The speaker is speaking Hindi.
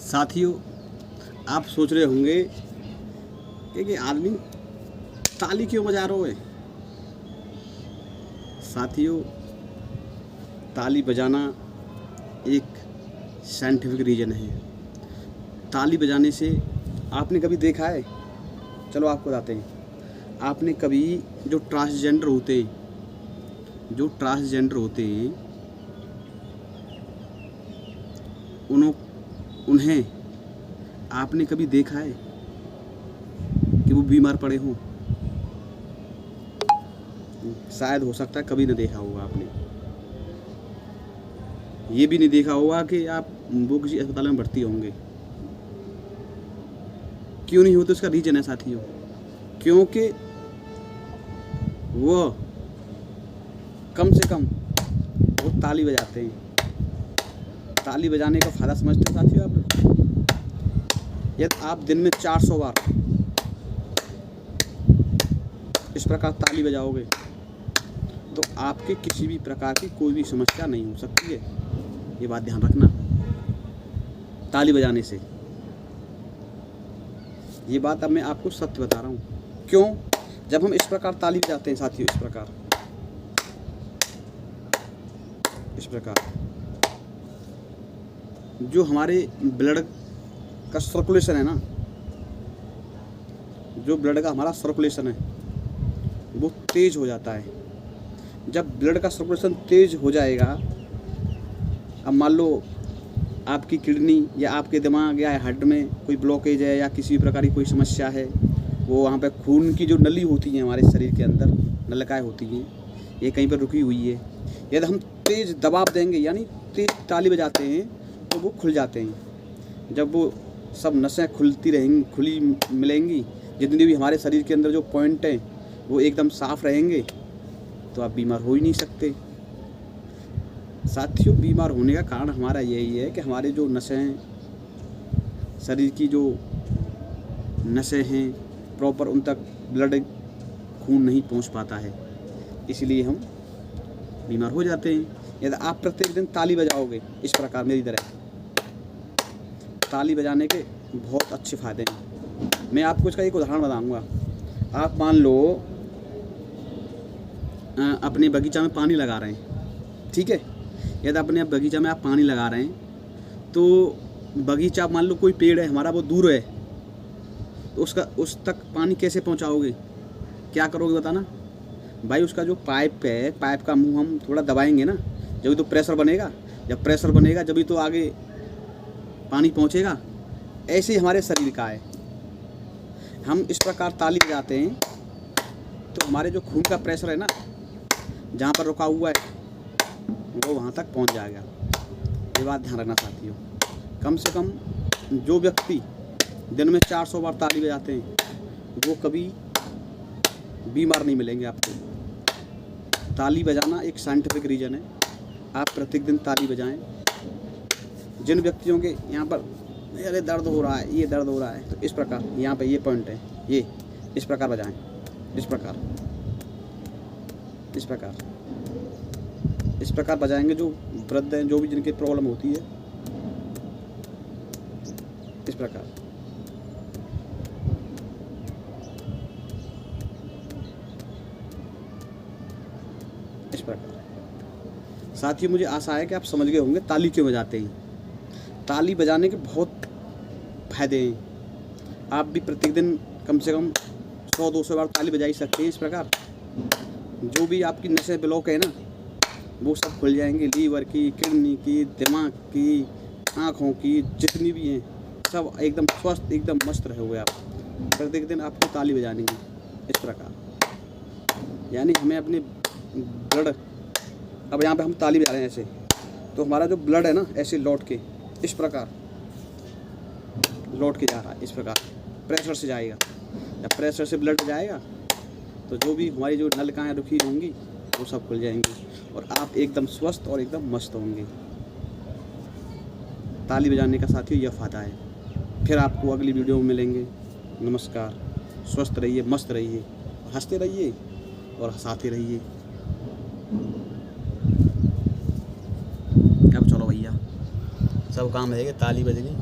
साथियों, आप सोच रहे होंगे कि आदमी ताली क्यों बजा रहे है। साथियों, ताली बजाना एक साइंटिफिक रीज़न है। ताली बजाने से आपने कभी देखा है, चलो आपको बताते हैं। आपने कभी जो ट्रांसजेंडर होते हैं उन्हें आपने कभी देखा है कि वो बीमार पड़े हों? शायद हो सकता है कभी न देखा होगा आपने। ये भी नहीं देखा होगा कि वो किसी अस्पताल में भर्ती होंगे। क्यों नहीं होते? उसका रीजन है साथियों, क्योंकि वो कम से कम वो ताली बजाते हैं। ताली बजाने का फ़ायदा समझते हैं साथियों आप? यदि आप दिन में 400 बार इस प्रकार ताली बजाओगे तो आपके किसी भी प्रकार की कोई भी समस्या नहीं हो सकती है। ये बात ध्यान रखना। ताली बजाने से, ये बात अब मैं आपको सत्य बता रहा हूँ। क्यों? जब हम इस प्रकार ताली बजाते हैं साथियों, इस प्रकार जो हमारे ब्लड का सर्कुलेशन है ना, जो ब्लड का हमारा सर्कुलेशन है वो तेज हो जाता है। जब ब्लड का सर्कुलेशन तेज हो जाएगा, अब मान लो आपकी किडनी या आपके दिमाग या हड्ड में कोई ब्लॉकेज है या किसी भी प्रकार की कोई समस्या है, वो वहाँ पे खून की जो नली होती है हमारे शरीर के अंदर, नलिकाएँ होती हैं, ये कहीं पर रुकी हुई है। यदि हम तेज़ दबाव देंगे यानी तेज ताली बजाते हैं तो वो खुल जाते हैं। जब वो सब नसें खुली मिलेंगी, जितनी भी हमारे शरीर के अंदर जो पॉइंट हैं वो एकदम साफ रहेंगे, तो आप बीमार हो ही नहीं सकते। साथियों, बीमार होने का कारण हमारा यही है कि हमारे जो नसें, शरीर की जो नसें हैं, प्रॉपर उन तक ब्लड खून नहीं पहुंच पाता है, इसलिए हम बीमार हो जाते हैं। यदि आप प्रत्येक दिन ताली बजाओगे इस प्रकार मेरी तरह, ताली बजाने के बहुत अच्छे फ़ायदे हैं। मैं आपको इसका एक उदाहरण बताऊंगा। आप मान लो अपने बगीचा में पानी लगा रहे हैं, ठीक है। यदि अपने बगीचा में आप पानी लगा रहे हैं तो बगीचा, मान लो कोई पेड़ है हमारा, वो दूर है, तो उस तक पानी कैसे पहुंचाओगे? क्या करोगे बताना भाई? उसका जो पाइप है, पाइप का मुंह हम थोड़ा दबाएंगे ना, जब तो प्रेशर बनेगा। जब प्रेशर बनेगा जब तो आगे पानी पहुंचेगा। ऐसे ही हमारे शरीर का है। हम इस प्रकार ताली बजाते हैं तो हमारे जो खून का प्रेशर है ना, जहाँ पर रुका हुआ है वो वहाँ तक पहुँच जाएगा। ये बात ध्यान रखना साथियों। कम से कम जो व्यक्ति दिन में 400 बार ताली बजाते हैं वो कभी बीमार नहीं मिलेंगे आपको। ताली बजाना एक साइंटिफिक रीज़न है। आप प्रत्येक दिन ताली बजाएं। जिन व्यक्तियों के यहाँ पर अरे दर्द हो रहा है, ये दर्द हो रहा है, तो इस प्रकार यहाँ पे ये पॉइंट है, ये इस प्रकार बजाएं, इस प्रकार बजाएंगे। जो वृद्ध हैं, जो भी जिनकी प्रॉब्लम होती है, इस प्रकार। साथियों, मुझे आशा है कि आप समझ गए होंगे ताली क्यों बजाते हैं। ताली बजाने के बहुत फायदे हैं। आप भी प्रत्येक दिन कम से कम 100-200 बार ताली बजा ही सकते हैं। इस प्रकार जो भी आपकी नसें ब्लॉक है ना, वो सब खुल जाएंगे। लीवर की, किडनी की, दिमाग की, आँखों की, जितनी भी हैं, सब एकदम स्वस्थ, एकदम मस्त रहोगे आप। प्रत्येक दिन आपको ताली बजानी है इस प्रकार। यानी हमें अपने ब्लड, अब यहाँ पे हम ताली बजा रहे हैं ऐसे, तो हमारा जो ब्लड है ना ऐसे लौट के इस प्रकार लौट के जा रहा है। इस प्रकार प्रेशर से जाएगा। जब प्रेशर से ब्लड जाएगा तो जो भी हमारी जो नलिकाएँ रुकी होंगी वो सब खुल जाएंगी और आप एकदम स्वस्थ और एकदम मस्त होंगे। ताली बजाने का साथियों यह फ़ायदा है। फिर आपको अगली वीडियो में मिलेंगे। नमस्कार। स्वस्थ रहिए, मस्त रहिए, हंसते रहिए और हंसाते रहिए। अब चलो भैया, सब काम है कि ताली बज गई।